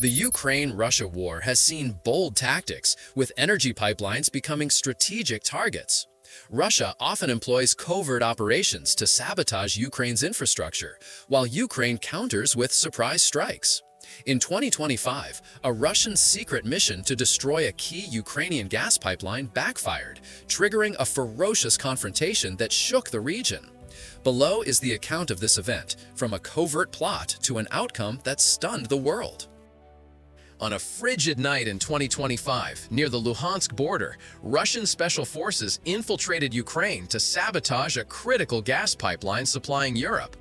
The Ukraine-Russia war has seen bold tactics, with energy pipelines becoming strategic targets. Russia often employs covert operations to sabotage Ukraine's infrastructure, while Ukraine counters with surprise strikes. In 2025, a Russian secret mission to destroy a key Ukrainian gas pipeline backfired, triggering a ferocious confrontation that shook the region. Below is the account of this event, from a covert plot to an outcome that stunned the world. On a frigid night in 2025, near the Luhansk border, Russian special forces infiltrated Ukraine to sabotage a critical gas pipeline supplying Europe.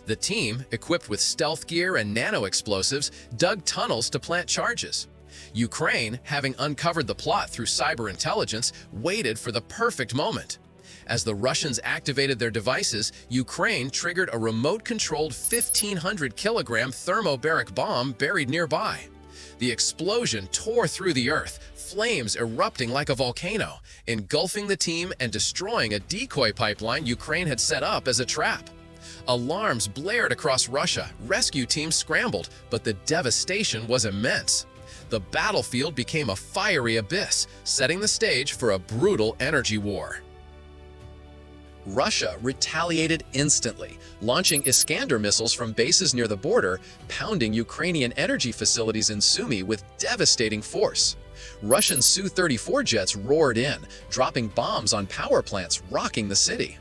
The team, equipped with stealth gear and nano-explosives, dug tunnels to plant charges. Ukraine, having uncovered the plot through cyber intelligence, waited for the perfect moment. As the Russians activated their devices, Ukraine triggered a remote-controlled 1,500-kilogram thermobaric bomb buried nearby. The explosion tore through the earth, flames erupting like a volcano, engulfing the team and destroying a decoy pipeline Ukraine had set up as a trap. Alarms blared across Russia, rescue teams scrambled, but the devastation was immense. The battlefield became a fiery abyss, setting the stage for a brutal energy war. Russia retaliated instantly, launching Iskander missiles from bases near the border, pounding Ukrainian energy facilities in Sumy with devastating force. Russian Su-34 jets roared in, dropping bombs on power plants, rocking the city.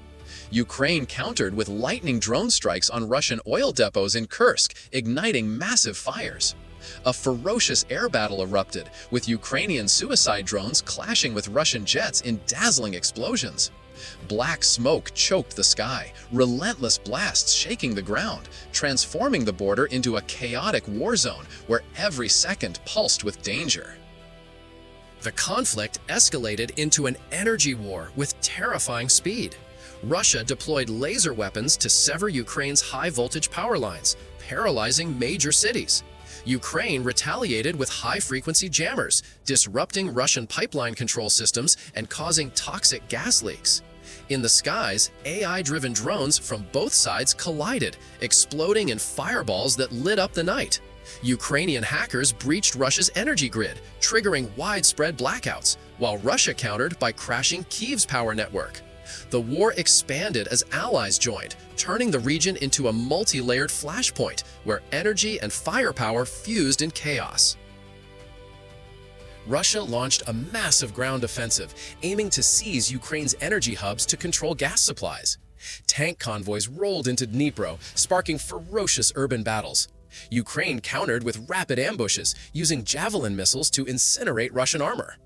Ukraine countered with lightning drone strikes on Russian oil depots in Kursk, igniting massive fires. A ferocious air battle erupted, with Ukrainian suicide drones clashing with Russian jets in dazzling explosions. Black smoke choked the sky, relentless blasts shaking the ground, transforming the border into a chaotic war zone where every second pulsed with danger. The conflict escalated into an energy war with terrifying speed. Russia deployed laser weapons to sever Ukraine's high-voltage power lines, paralyzing major cities. Ukraine retaliated with high-frequency jammers, disrupting Russian pipeline control systems and causing toxic gas leaks. In the skies, AI-driven drones from both sides collided, exploding in fireballs that lit up the night. Ukrainian hackers breached Russia's energy grid, triggering widespread blackouts, while Russia countered by crashing Kyiv's power network. The war expanded as allies joined, turning the region into a multi-layered flashpoint where energy and firepower fused in chaos. Russia launched a massive ground offensive, aiming to seize Ukraine's energy hubs to control gas supplies. Tank convoys rolled into Dnipro, sparking ferocious urban battles. Ukraine countered with rapid ambushes, using javelin missiles to incinerate Russian armor.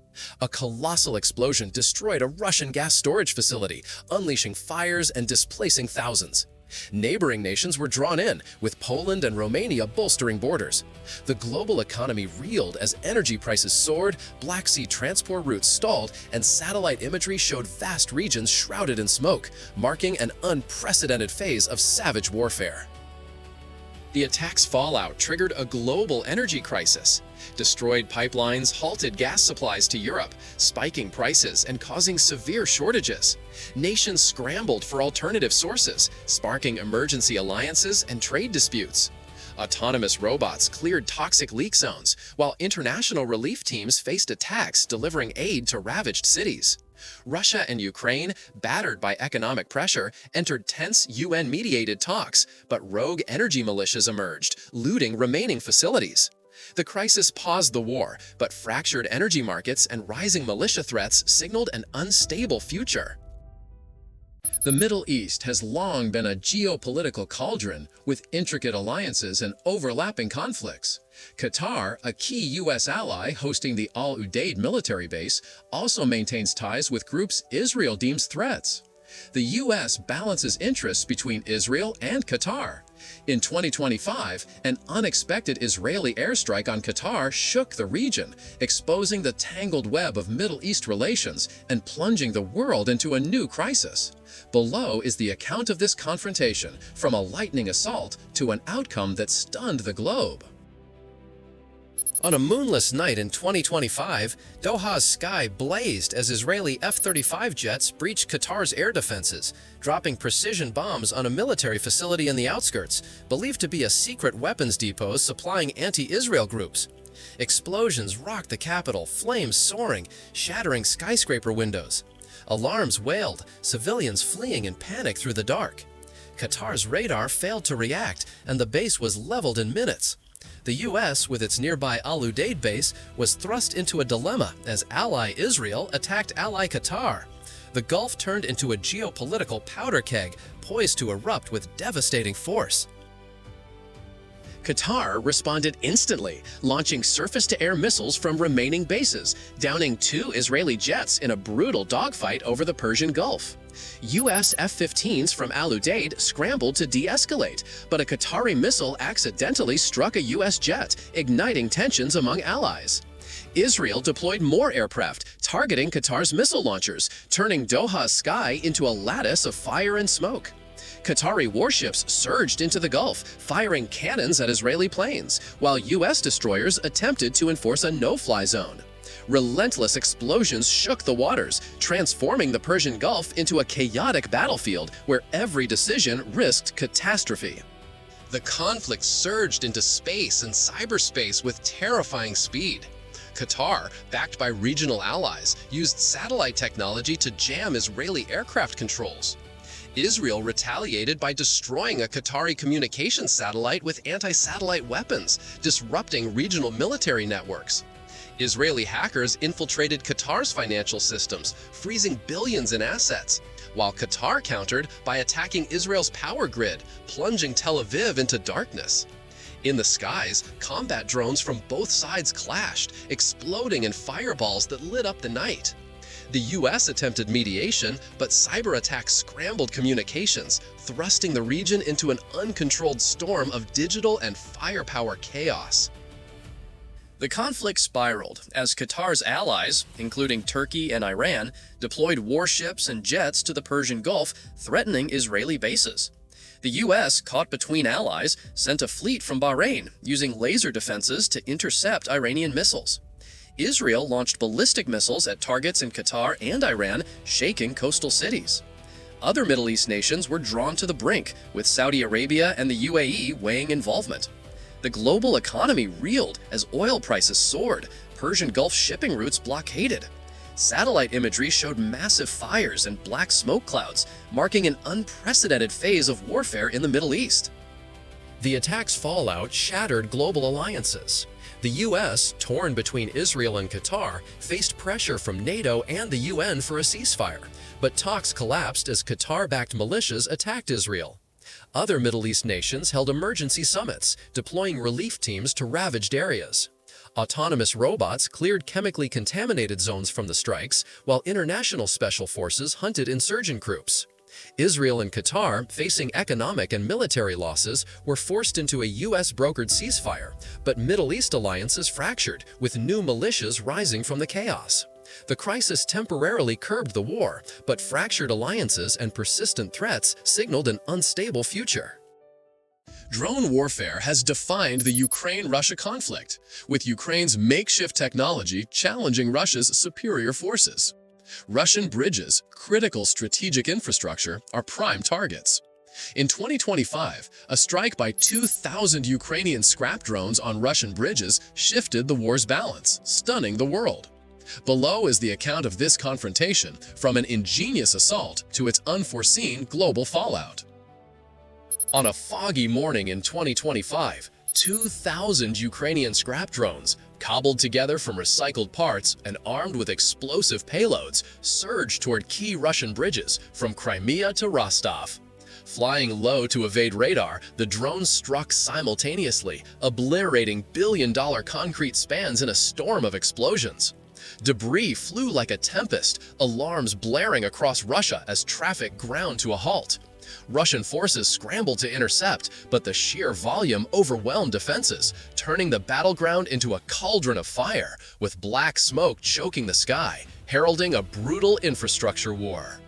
A colossal explosion destroyed a Russian gas storage facility, unleashing fires and displacing thousands. Neighboring nations were drawn in, with Poland and Romania bolstering borders. The global economy reeled as energy prices soared, Black Sea transport routes stalled, and satellite imagery showed vast regions shrouded in smoke, marking an unprecedented phase of savage warfare. The attack's fallout triggered a global energy crisis. Destroyed pipelines halted gas supplies to Europe, spiking prices and causing severe shortages. Nations scrambled for alternative sources, sparking emergency alliances and trade disputes. Autonomous robots cleared toxic leak zones, while international relief teams faced attacks delivering aid to ravaged cities. Russia and Ukraine, battered by economic pressure, entered tense UN-mediated talks, but rogue energy militias emerged, looting remaining facilities. The crisis paused the war, but fractured energy markets and rising militia threats signaled an unstable future. The Middle East has long been a geopolitical cauldron with intricate alliances and overlapping conflicts. Qatar, a key U.S. ally hosting the Al Udeid military base, also maintains ties with groups Israel deems threats. The U.S. balances interests between Israel and Qatar. In 2025, an unexpected Israeli airstrike on Qatar shook the region, exposing the tangled web of Middle East relations and plunging the world into a new crisis. Below is the account of this confrontation, from a lightning assault to an outcome that stunned the globe. On a moonless night in 2025, Doha's sky blazed as Israeli F-35 jets breached Qatar's air defenses, dropping precision bombs on a military facility in the outskirts, believed to be a secret weapons depot supplying anti-Israel groups. Explosions rocked the capital, flames soaring, shattering skyscraper windows. Alarms wailed, civilians fleeing in panic through the dark. Qatar's radar failed to react, and the base was leveled in minutes. The U.S., with its nearby Al Udeid base, was thrust into a dilemma as ally Israel attacked ally Qatar. The Gulf turned into a geopolitical powder keg, poised to erupt with devastating force. Qatar responded instantly, launching surface-to-air missiles from remaining bases, downing 2 Israeli jets in a brutal dogfight over the Persian Gulf. U.S. F-15s from Al Udeid scrambled to de-escalate, but a Qatari missile accidentally struck a U.S. jet, igniting tensions among allies. Israel deployed more aircraft, targeting Qatar's missile launchers, turning Doha's sky into a lattice of fire and smoke. Qatari warships surged into the Gulf, firing cannons at Israeli planes, while U.S. destroyers attempted to enforce a no-fly zone. Relentless explosions shook the waters, transforming the Persian Gulf into a chaotic battlefield where every decision risked catastrophe. The conflict surged into space and cyberspace with terrifying speed. Qatar, backed by regional allies, used satellite technology to jam Israeli aircraft controls. Israel retaliated by destroying a Qatari communications satellite with anti-satellite weapons, disrupting regional military networks. Israeli hackers infiltrated Qatar's financial systems, freezing billions in assets, while Qatar countered by attacking Israel's power grid, plunging Tel Aviv into darkness. In the skies, combat drones from both sides clashed, exploding in fireballs that lit up the night. The U.S. attempted mediation, but cyber attacks scrambled communications, thrusting the region into an uncontrolled storm of digital and firepower chaos. The conflict spiraled as Qatar's allies, including Turkey and Iran, deployed warships and jets to the Persian Gulf, threatening Israeli bases. The U.S., caught between allies, sent a fleet from Bahrain, using laser defenses to intercept Iranian missiles. Israel launched ballistic missiles at targets in Qatar and Iran, shaking coastal cities. Other Middle East nations were drawn to the brink, with Saudi Arabia and the UAE weighing involvement. The global economy reeled as oil prices soared, Persian Gulf shipping routes blockaded. Satellite imagery showed massive fires and black smoke clouds, marking an unprecedented phase of warfare in the Middle East. The attack's fallout shattered global alliances. The U.S., torn between Israel and Qatar, faced pressure from NATO and the UN for a ceasefire, but talks collapsed as Qatar-backed militias attacked Israel. Other Middle East nations held emergency summits, deploying relief teams to ravaged areas. Autonomous robots cleared chemically contaminated zones from the strikes, while international special forces hunted insurgent groups. Israel and Qatar, facing economic and military losses, were forced into a U.S.-brokered ceasefire, but Middle East alliances fractured, with new militias rising from the chaos. The crisis temporarily curbed the war, but fractured alliances and persistent threats signaled an unstable future. Drone warfare has defined the Ukraine-Russia conflict, with Ukraine's makeshift technology challenging Russia's superior forces. Russian bridges, critical strategic infrastructure, are prime targets. In 2025, a strike by 2,000 Ukrainian scrap drones on Russian bridges shifted the war's balance, stunning the world. Below is the account of this confrontation, from an ingenious assault to its unforeseen global fallout. On a foggy morning in 2025, 2,000 Ukrainian scrap drones, cobbled together from recycled parts and armed with explosive payloads, surged toward key Russian bridges from Crimea to Rostov. Flying low to evade radar, the drones struck simultaneously, obliterating billion-dollar concrete spans in a storm of explosions. Debris flew like a tempest, alarms blaring across Russia as traffic ground to a halt. Russian forces scrambled to intercept, but the sheer volume overwhelmed defenses, turning the battleground into a cauldron of fire, with black smoke choking the sky, heralding a brutal infrastructure war.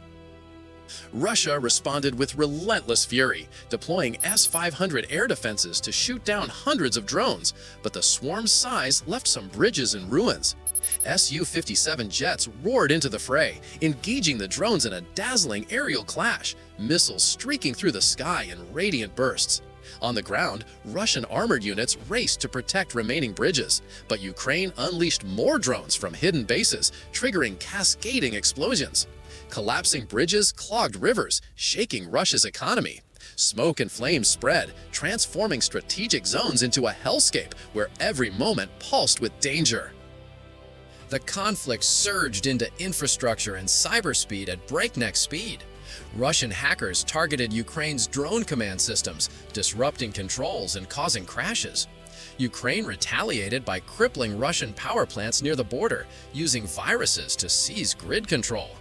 Russia responded with relentless fury, deploying S-500 air defenses to shoot down hundreds of drones, but the swarm's size left some bridges in ruins. Su-57 jets roared into the fray, engaging the drones in a dazzling aerial clash, missiles streaking through the sky in radiant bursts. On the ground, Russian armored units raced to protect remaining bridges, but Ukraine unleashed more drones from hidden bases, triggering cascading explosions. Collapsing bridges clogged rivers, shaking Russia's economy. Smoke and flames spread, transforming strategic zones into a hellscape where every moment pulsed with danger. The conflict surged into infrastructure and cyberspeed at breakneck speed. Russian hackers targeted Ukraine's drone command systems, disrupting controls and causing crashes. Ukraine retaliated by crippling Russian power plants near the border, using viruses to seize grid control.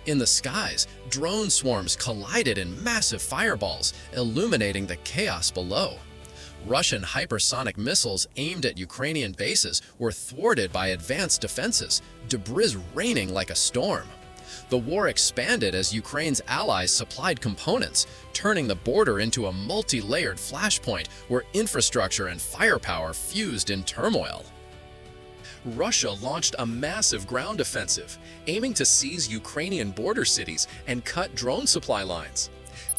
In the skies, drone swarms collided in massive fireballs, illuminating the chaos below. Russian hypersonic missiles aimed at Ukrainian bases were thwarted by advanced defenses, debris raining like a storm. The war expanded as Ukraine's allies supplied components, turning the border into a multi-layered flashpoint where infrastructure and firepower fused in turmoil. Russia launched a massive ground offensive, aiming to seize Ukrainian border cities and cut drone supply lines.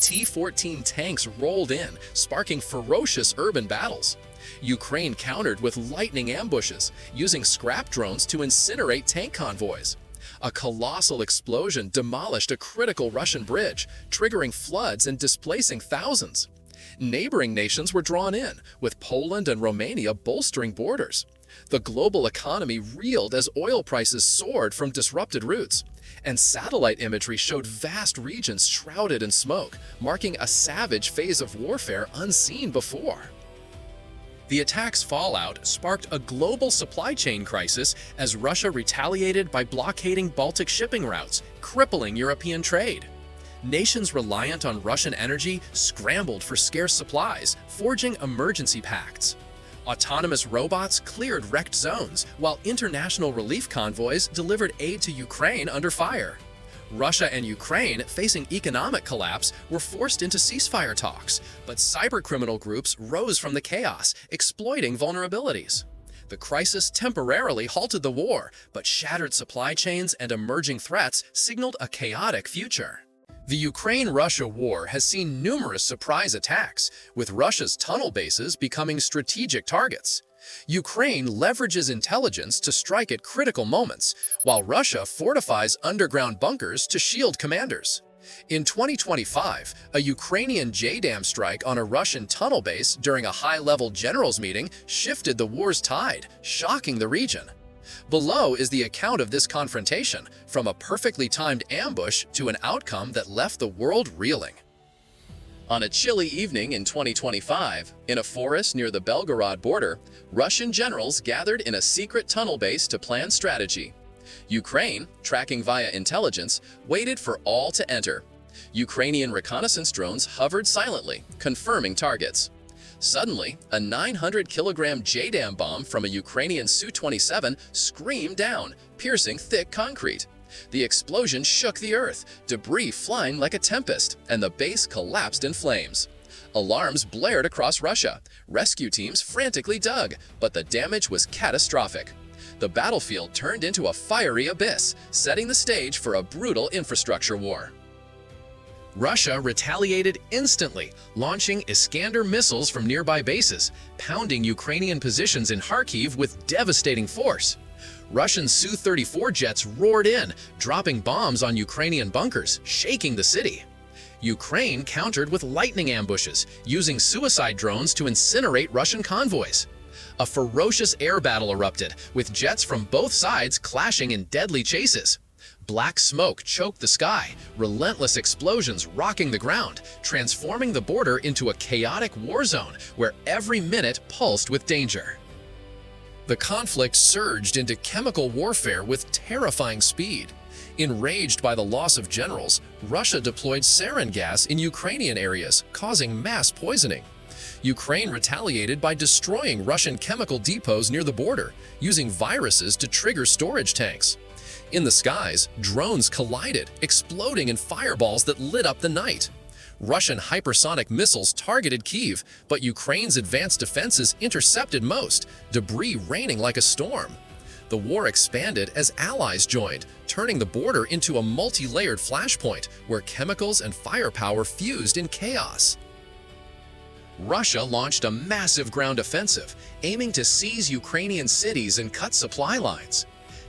T-14 tanks rolled in, sparking ferocious urban battles. Ukraine countered with lightning ambushes, using scrap drones to incinerate tank convoys. A colossal explosion demolished a critical Russian bridge, triggering floods and displacing thousands. Neighboring nations were drawn in, with Poland and Romania bolstering borders. The global economy reeled as oil prices soared from disrupted routes, and satellite imagery showed vast regions shrouded in smoke, marking a savage phase of warfare unseen before. The attack's fallout sparked a global supply chain crisis as Russia retaliated by blockading Baltic shipping routes, crippling European trade. Nations reliant on Russian energy scrambled for scarce supplies, forging emergency pacts. Autonomous robots cleared wrecked zones, while international relief convoys delivered aid to Ukraine under fire. Russia and Ukraine, facing economic collapse, were forced into ceasefire talks, but cybercriminal groups rose from the chaos, exploiting vulnerabilities. The crisis temporarily halted the war, but shattered supply chains and emerging threats signaled a chaotic future. The Ukraine-Russia war has seen numerous surprise attacks, with Russia's tunnel bases becoming strategic targets. Ukraine leverages intelligence to strike at critical moments, while Russia fortifies underground bunkers to shield commanders. In 2025, a Ukrainian JDAM strike on a Russian tunnel base during a high-level generals meeting shifted the war's tide, shocking the region. Below is the account of this confrontation, from a perfectly timed ambush to an outcome that left the world reeling. On a chilly evening in 2025, in a forest near the Belgorod border, Russian generals gathered in a secret tunnel base to plan strategy. Ukraine, tracking via intelligence, waited for all to enter. Ukrainian reconnaissance drones hovered silently, confirming targets. Suddenly, a 900-kilogram JDAM bomb from a Ukrainian Su-27 screamed down, piercing thick concrete. The explosion shook the earth, debris flying like a tempest, and the base collapsed in flames. Alarms blared across Russia. Rescue teams frantically dug, but the damage was catastrophic. The battlefield turned into a fiery abyss, setting the stage for a brutal infrastructure war. Russia retaliated instantly, launching Iskander missiles from nearby bases, pounding Ukrainian positions in Kharkiv with devastating force. Russian Su-34 jets roared in, dropping bombs on Ukrainian bunkers, shaking the city. Ukraine countered with lightning ambushes, using suicide drones to incinerate Russian convoys. A ferocious air battle erupted, with jets from both sides clashing in deadly chases. Black smoke choked the sky, relentless explosions rocking the ground, transforming the border into a chaotic war zone where every minute pulsed with danger. The conflict surged into chemical warfare with terrifying speed. Enraged by the loss of generals, Russia deployed sarin gas in Ukrainian areas, causing mass poisoning. Ukraine retaliated by destroying Russian chemical depots near the border, using viruses to trigger storage tanks. In the skies, drones collided, exploding in fireballs that lit up the night. Russian hypersonic missiles targeted Kyiv, but Ukraine's advanced defenses intercepted most, debris raining like a storm. The war expanded as allies joined, turning the border into a multi-layered flashpoint where chemicals and firepower fused in chaos. Russia launched a massive ground offensive, aiming to seize Ukrainian cities and cut supply lines.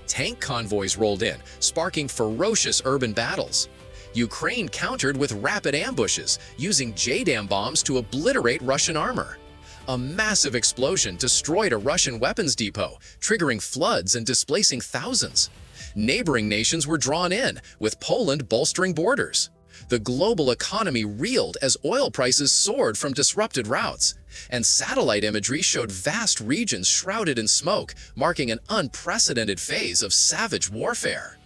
Tank convoys rolled in, sparking ferocious urban battles. Ukraine countered with rapid ambushes, using JDAM bombs to obliterate Russian armor. A massive explosion destroyed a Russian weapons depot, triggering floods and displacing thousands. Neighboring nations were drawn in, with Poland bolstering borders. The global economy reeled as oil prices soared from disrupted routes, and satellite imagery showed vast regions shrouded in smoke, marking an unprecedented phase of savage warfare.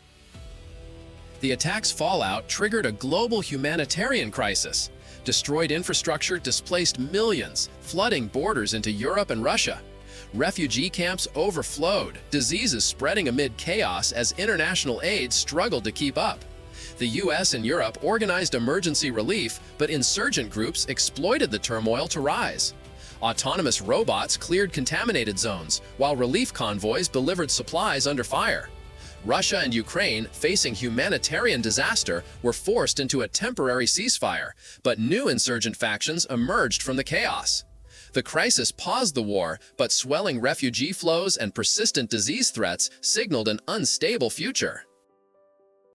The attack's fallout triggered a global humanitarian crisis. Destroyed infrastructure displaced millions, flooding borders into Europe and Russia. Refugee camps overflowed, diseases spreading amid chaos as international aid struggled to keep up. The US and Europe organized emergency relief, but insurgent groups exploited the turmoil to rise. Autonomous robots cleared contaminated zones, while relief convoys delivered supplies under fire. Russia and Ukraine, facing humanitarian disaster, were forced into a temporary ceasefire, but new insurgent factions emerged from the chaos. The crisis paused the war, but swelling refugee flows and persistent disease threats signaled an unstable future.